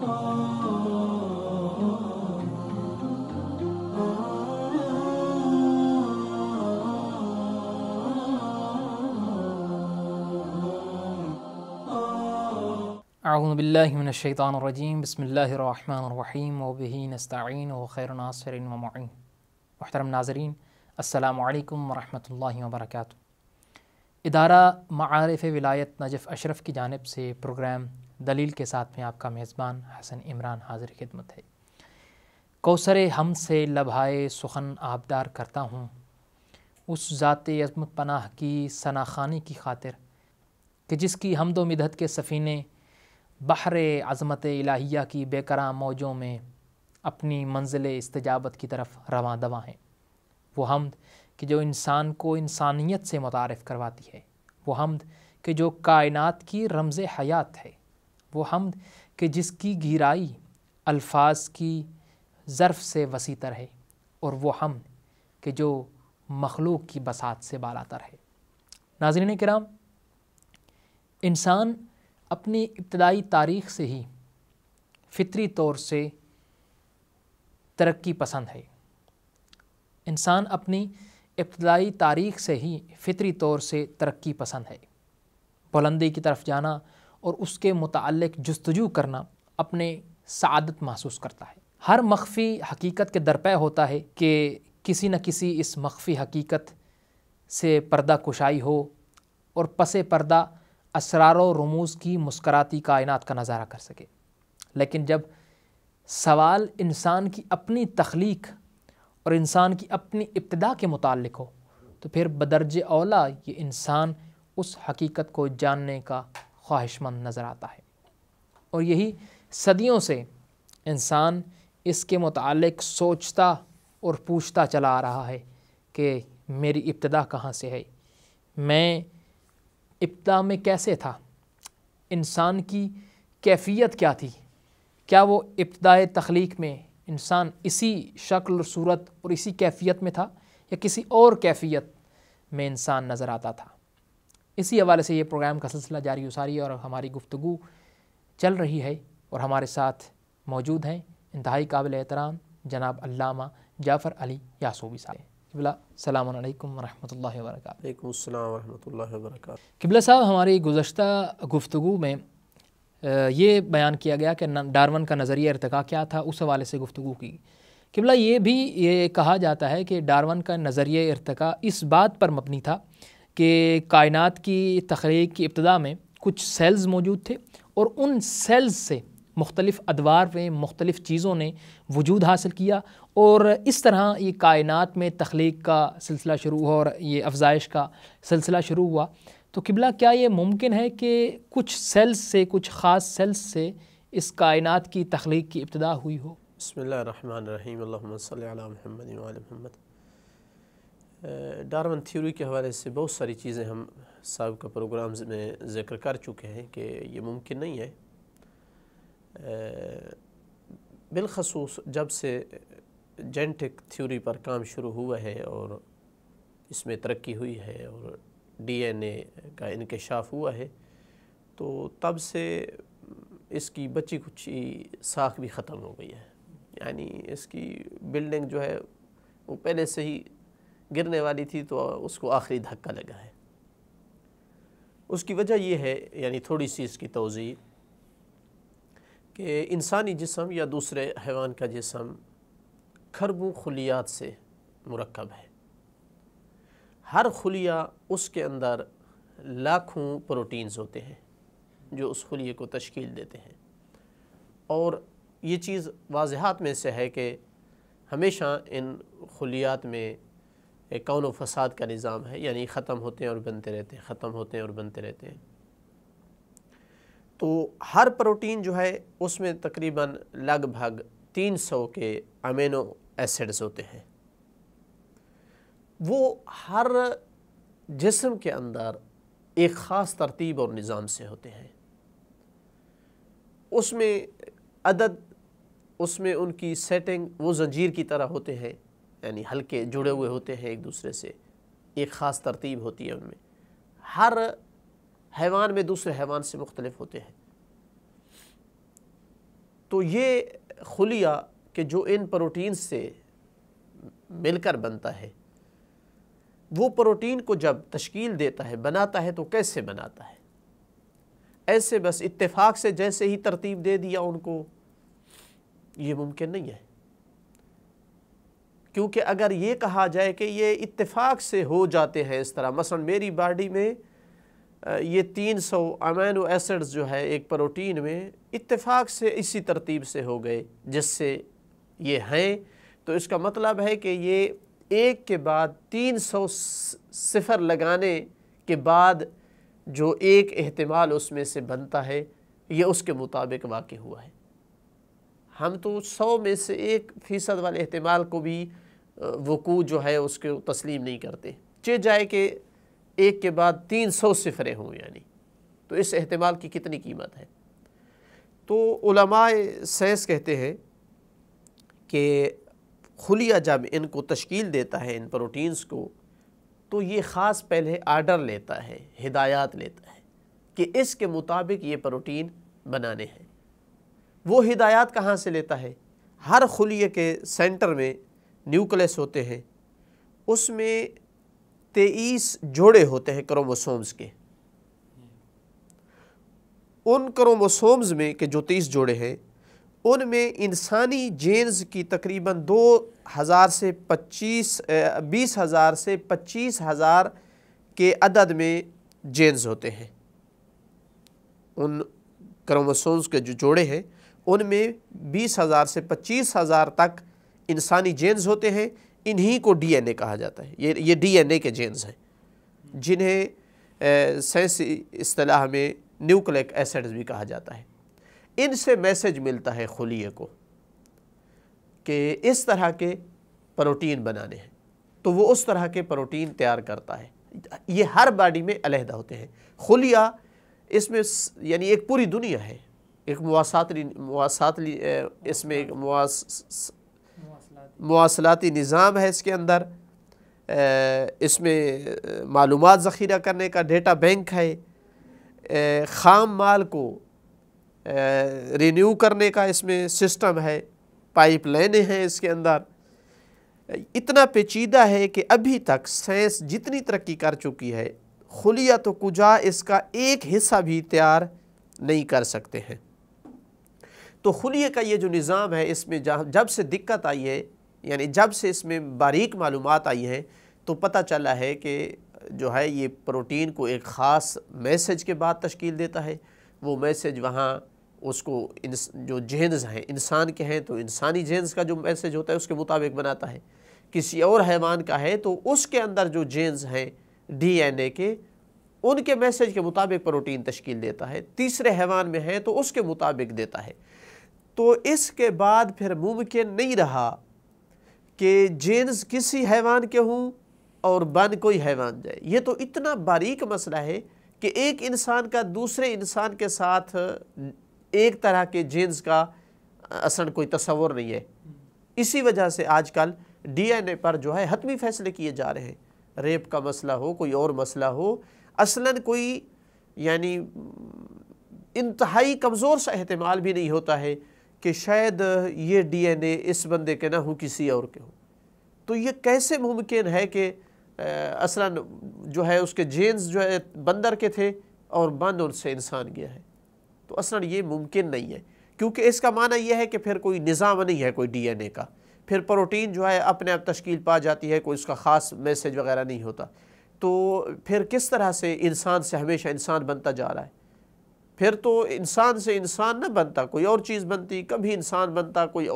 اعوذ باللہ من الشیطان الرجیم بسم اللہ الرحمن الرحیم وبہ نستعین وخیر ناصر ومعین۔ محترم ناظرین، السلام علیکم ورحمۃ اللہ وبرکاتہ۔ ادارہ معارف ولایت نجف اشرف کی جانب سے پروگرام دلیل کے ساتھ میں آپ کا میزبان حسن عمران حاضر خدمت ہے۔ کوثر حمد سے لبھائے سخن آبدار کرتا ہوں، اس ذات عظمت پناہ کی ثنا خوانی کی خاطر کہ جس کی حمد و مدحت کے سفینے بحر عظمت الہیہ کی بے کرام موجوں میں اپنی منزل استجابت کی طرف رواں دواں ہیں۔ وہ حمد کہ جو انسان کو انسانیت سے متعارف کرواتی ہے، وہ حمد کہ جو کائنات کی رمز حیات ہے، وہ حمد کہ جس کی گہرائی الفاظ کی ظرف سے وسیع تر ہے، اور وہ حمد کہ جو مخلوق کی بساط سے بالاتر ہے۔ ناظرین کرام، انسان اپنی ابتدائی تاریخ سے ہی فطری طور سے ترقی پسند ہے۔ انسان اپنی ابتدائی تاریخ سے ہی فطری طور سے ترقی پسند ہے۔ بلندی کی طرف جانا اور اس کے متعلق جستجو کرنا اپنے سعادت محسوس کرتا ہے۔ ہر مخفی حقیقت کے درپے ہوتا ہے کہ کسی نہ کسی اس مخفی حقیقت سے پردہ کشائی ہو اور پس پردہ اسرار و رموز کی مسکراتی کائنات کا نظارہ کر سکے۔ لیکن جب سوال انسان کی اپنی تخلیق اور انسان کی اپنی ابتدا کے متعلق ہو تو پھر بدرجہ اولیٰ یہ انسان اس حقیقت کو جاننے کا خواہش مند نظر آتا ہے، اور یہی صدیوں سے انسان اس کے متعلق سوچتا اور پوچھتا چلا آ رہا ہے کہ میری ابتدا کہاں سے ہے، میں ابتدا میں کیسے تھا، انسان کی کیفیت کیا تھی، کیا وہ ابتدائے تخلیق میں انسان اسی شکل و صورت اور اسی کیفیت میں تھا یا کسی اور کیفیت میں انسان نظر آتا تھا۔ اسی حوالے سے یہ پروگرام کا سلسلہ جاری و ساری اور ہماری گفتگو چل رہی ہے، اور ہمارے ساتھ موجود ہیں انتہائی قابل احترام جناب علامہ جعفر علی یعصوبی صاحب۔ قبلہ السلام علیکم ورحمۃ اللہ وبرکاتہ۔ وعلیکم السلام ورحمۃ اللہ وبرکاتہ۔ قبلہ صاحب، ہماری گزشتہ گفتگو میں یہ بیان کیا گیا کہ ڈارون کا نظریہ ارتقاء کیا تھا، اس حوالے سے گفتگو کی۔ قبلہ یہ کہا جاتا ہے کہ ڈارون کا نظریہ ارتقاء اس بات پر مبنی تھا کہ کائنات کی تخلیق کی ابتدا میں کچھ سیلز موجود تھے، اور ان سیلز سے مختلف ادوار میں مختلف چیزوں نے وجود حاصل کیا، اور اس طرح یہ کائنات میں تخلیق کا سلسلہ شروع ہوا اور یہ افزائش کا سلسلہ شروع ہوا۔ تو قبلہ کیا یہ ممکن ہے کہ کچھ سیلز سے، کچھ خاص سیلز سے اس کائنات کی تخلیق کی ابتدا ہوئی ہو؟ بسم اللہ الرحمن الرحیم، اللہم صلی علی محمد وعلی محمد۔ ڈارون تھیوری کے حوالے سے بہت ساری چیزیں ہم سابقہ پروگرامز میں ذکر کر چکے ہیں کہ یہ ممکن نہیں ہے، بالخصوص جب سے جینٹک تھیوری پر کام شروع ہوا ہے اور اس میں ترقی ہوئی ہے اور ڈی این اے کا انکشاف ہوا ہے، تو تب سے اس کی بچی کچی ساکھ بھی ختم ہو گئی ہے۔ یعنی اس کی بلڈنگ جو ہے وہ پہلے سے ہی گرنے والی تھی، تو اس کو آخری دھکا لگا ہے۔ اس کی وجہ یہ ہے، یعنی تھوڑی سی اس کی توضیح، کہ انسانی جسم یا دوسرے حیوان کا جسم کھربوں خلیات سے مرکب ہے۔ ہر خلیہ اس کے اندر لاکھوں پروٹینز ہوتے ہیں جو اس خلیے کو تشکیل دیتے ہیں، اور یہ چیز واضحات میں سے ہے کہ ہمیشہ ان خلیات میں ایک کون و فساد کا نظام ہے، یعنی ختم ہوتے ہیں اور بنتے رہتے ہیں، ختم ہوتے ہیں اور بنتے رہتے ہیں۔ تو ہر پروٹین جو ہے اس میں تقریباً لگ بھگ 300 کے امینو ایسڈز ہوتے ہیں۔ وہ ہر جسم کے اندر ایک خاص ترتیب اور نظام سے ہوتے ہیں۔ اس میں عدد، اس میں ان کی سیٹنگ وہ زنجیر کی طرح ہوتے ہیں، یعنی ہلکے جڑے ہوئے ہوتے ہیں ایک دوسرے سے، ایک خاص ترتیب ہوتی ہے ان میں۔ ہر حیوان میں دوسرے حیوان سے مختلف ہوتے ہیں۔ تو یہ خلیہ کہ جو ان پروٹین سے مل کر بنتا ہے، وہ پروٹین کو جب تشکیل دیتا ہے، بناتا ہے، تو کیسے بناتا ہے؟ ایسے بس اتفاق سے جیسے ہی ترتیب دے دیا ان کو، یہ ممکن نہیں ہے۔ کیونکہ اگر یہ کہا جائے کہ یہ اتفاق سے ہو جاتے ہیں اس طرح، مثلا میری باڈی میں یہ 300 امینو ایسڈز جو ہے ایک پروٹین میں اتفاق سے اسی ترتیب سے ہو گئے جس سے یہ ہیں، تو اس کا مطلب ہے کہ یہ ایک کے بعد 300 صفر لگانے کے بعد جو ایک احتمال اس میں سے بنتا ہے، یہ اس کے مطابق واقع ہوا ہے۔ ہم تو 100 میں سے 1% والے احتمال کو بھی وقوع جو ہے اس کو تسلیم نہیں کرتے، چاہے جائے کہ ایک کے بعد 300 صفریں ہوں، یعنی تو اس احتمال کی کتنی قیمت ہے۔ تو علماء سائنس کہتے ہیں کہ خلیہ جب ان کو تشکیل دیتا ہے، ان پروٹینز کو، تو یہ خاص پہلے آرڈر لیتا ہے، ہدایات لیتا ہے کہ اس کے مطابق یہ پروٹین بنانے ہیں۔ وہ ہدایات کہاں سے لیتا ہے؟ ہر خلیے کے سینٹر میں نیوکلس ہوتے ہیں، اس میں 23 جوڑے ہوتے ہیں کروموسومز کے۔ ان کروموسومز میں کہ جو 23 جوڑے ہیں، ان میں انسانی جینز کی تقریباً 20,000 سے 25,000 کے عدد میں جینز ہوتے ہیں۔ ان کروموسومز کے جو جوڑے ہیں ان میں 20,000 سے 25,000 تک انسانی جینز ہوتے ہیں۔ انہی کو ڈی این اے کہا جاتا ہے۔ یہ ڈی این اے کے جینز ہیں جنہیں سائنسی اصطلاح میں نیوکلیک ایسڈز بھی کہا جاتا ہے۔ ان سے میسج ملتا ہے خلیے کو کہ اس طرح کے پروٹین بنانے ہیں، تو وہ اس طرح کے پروٹین تیار کرتا ہے۔ یہ ہر باڈی میں علیحدہ ہوتے ہیں۔ خلیہ اس میں یعنی ایک پوری دنیا ہے، ایک اس میں ایک مواصلاتی نظام ہے اس کے اندر، اس میں معلومات ذخیرہ کرنے کا ڈیٹا بینک ہے، خام مال کو رینیو کرنے کا اس میں سسٹم ہے، پائپ لائنیں ہیں اس کے اندر۔ اتنا پیچیدہ ہے کہ ابھی تک سائنس جتنی ترقی کر چکی ہے، خلیہ تو کجا اس کا ایک حصہ بھی تیار نہیں کر سکتے ہیں۔ تو خلیے کا یہ جو نظام ہے، اس میں جب سے دقت آئی ہے، یعنی جب سے اس میں باریک معلومات آئی ہیں، تو پتہ چلا ہے کہ جو ہے یہ پروٹین کو ایک خاص میسج کے بعد تشکیل دیتا ہے۔ وہ میسج وہاں اس کو جو جینز ہیں انسان کے ہیں تو انسانی جینز کا جو میسج ہوتا ہے اس کے مطابق بناتا ہے۔ کسی اور حیوان کا ہے تو اس کے اندر جو جینز ہیں ڈی این اے کے، ان کے میسج کے مطابق پروٹین تشکیل دیتا ہے۔ تیسرے حیوان میں ہے تو اس کے مطابق دیتا ہے۔ تو اس کے بعد پھر ممکن نہیں رہا کہ جینز کسی حیوان کے ہوں اور بن کوئی حیوان جائے۔ یہ تو اتنا باریک مسئلہ ہے کہ ایک انسان کا دوسرے انسان کے ساتھ ایک طرح کے جینز کا اصلاً کوئی تصور نہیں ہے۔ اسی وجہ سے آج کل ڈی این اے پر جو ہے حتمی فیصلے کیے جا رہے ہیں۔ ریپ کا مسئلہ ہو، کوئی اور مسئلہ ہو، اصلاً کوئی یعنی انتہائی کمزور سا احتمال بھی نہیں ہوتا ہے کہ شاید یہ ڈی این اے اس بندے کے نہ ہو، کسی اور کے ہو۔ تو یہ کیسے ممکن ہے کہ اصلاً جو ہے اس کے جینز جو ہے بندر کے تھے اور بند ان سے انسان گیا ہے؟ تو اصلاً یہ ممکن نہیں ہے، کیونکہ اس کا معنی یہ ہے کہ پھر کوئی نظام نہیں ہے کوئی ڈی این اے کا، پھر پروٹین جو ہے اپنے آپ تشکیل پا جاتی ہے، کوئی اس کا خاص میسج وغیرہ نہیں ہوتا۔ تو پھر کس طرح سے انسان سے ہمیشہ انسان بنتا جا رہا ہے؟ پھر تو انسان سے انسان نہ بنتا، کوئی اور چیز بنتی، کبھی انسان بنتا، کوئی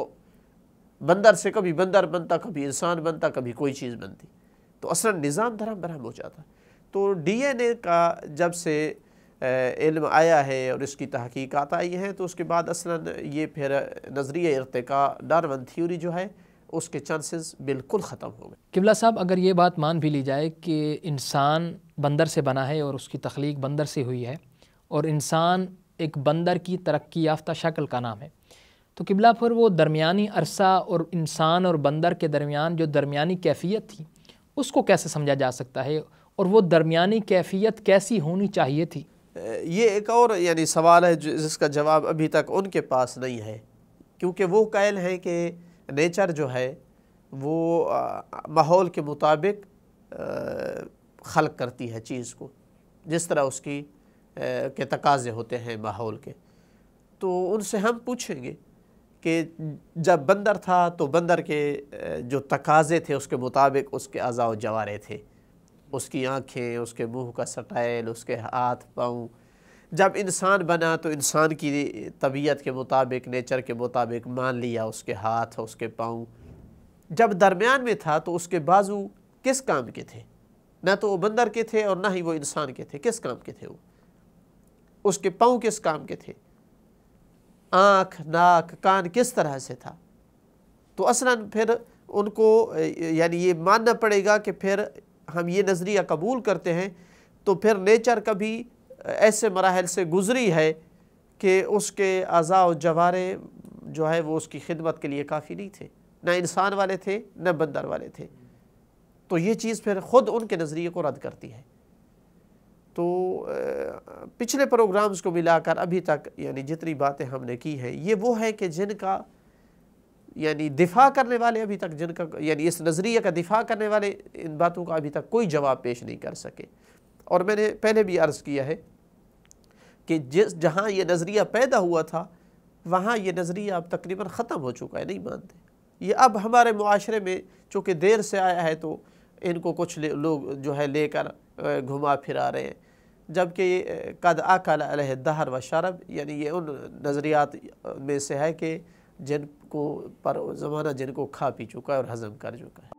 بندر سے کبھی بندر بنتا، کبھی انسان بنتا، کبھی کوئی چیز بنتی، تو اصلاً نظام دھرم برہم ہو جاتا۔ تو ڈی این اے کا جب سے علم آیا ہے اور اس کی تحقیقات آئی ہیں، تو اس کے بعد اصلاً یہ پھر نظریہ ارتقاء ڈارون تھیوری جو ہے اس کے چانسز بالکل ختم ہو گئے۔ قبلہ صاحب، اگر یہ بات مان بھی لی جائے کہ انسان بندر سے بنا ہے اور اس کی تخلیق بندر سے ہوئی ہے، اور انسان ایک بندر کی ترقی یافتہ شکل کا نام ہے، تو قبلہ پھر وہ درمیانی عرصہ اور انسان اور بندر کے درمیان جو درمیانی کیفیت تھی اس کو کیسے سمجھا جا سکتا ہے، اور وہ درمیانی کیفیت کیسی ہونی چاہیے تھی؟ یہ ایک اور یعنی سوال ہے جس کا جواب ابھی تک ان کے پاس نہیں ہے کیونکہ وہ قائل ہیں کہ نیچر جو ہے وہ ماحول کے مطابق خلق کرتی ہے چیز کو، جس طرح اس کی کے تقاضے ہوتے ہیں ماحول کے۔ تو ان سے ہم پوچھیں گے کہ جب بندر تھا تو بندر کے جو تقاضے تھے اس کے مطابق اس کے اعضاء و جوارح تھے، اس کی آنکھیں، اس کے منہ کا سٹائل، اس کے ہاتھ پاؤں۔ جب انسان بنا تو انسان کی طبیعت کے مطابق، نیچر کے مطابق مان لیا اس کے ہاتھ، اس کے پاؤں۔ جب درمیان میں تھا تو اس کے بازو کس کام کے تھے؟ نہ تو وہ بندر کے تھے اور نہ ہی وہ انسان کے تھے۔ کس کام کے تھے وہ؟ اس کے پاؤں کس کام کے تھے؟ آنکھ، ناک، کان کس طرح سے تھا؟ تو اصلاً پھر ان کو یعنی یہ ماننا پڑے گا کہ پھر ہم یہ نظریہ قبول کرتے ہیں تو پھر نیچر کبھی ایسے مراحل سے گزری ہے کہ اس کے اعضاء و جوارح جو ہے وہ اس کی خدمت کے لیے کافی نہیں تھے، نہ انسان والے تھے نہ بندر والے تھے۔ تو یہ چیز پھر خود ان کے نظریے کو رد کرتی ہے۔ تو پچھلے پروگرامز کو ملا کر ابھی تک یعنی جتنی باتیں ہم نے کی ہیں یہ وہ ہے کہ جن کا یعنی دفاع کرنے والے ابھی تک جن کا یعنی اس نظریے کا دفاع کرنے والے ان باتوں کا ابھی تک کوئی جواب پیش نہیں کر سکے۔ اور میں نے پہلے بھی عرض کیا ہے کہ جہاں یہ نظریہ پیدا ہوا تھا وہاں یہ نظریہ اب تقریباً ختم ہو چکا ہے، نہیں مانتے۔ یہ اب ہمارے معاشرے میں چونکہ دیر سے آیا ہے تو ان کو کچھ لوگ جو ہے لے کر گھما پھرا رہے ہیں، جبکہ یہ قد اکل علیہ الدہر و شرب، یعنی یہ ان نظریات میں سے ہے کہ جن کو پر زمانہ جن کو کھا پی چکا ہے اور ہضم کر چکا ہے۔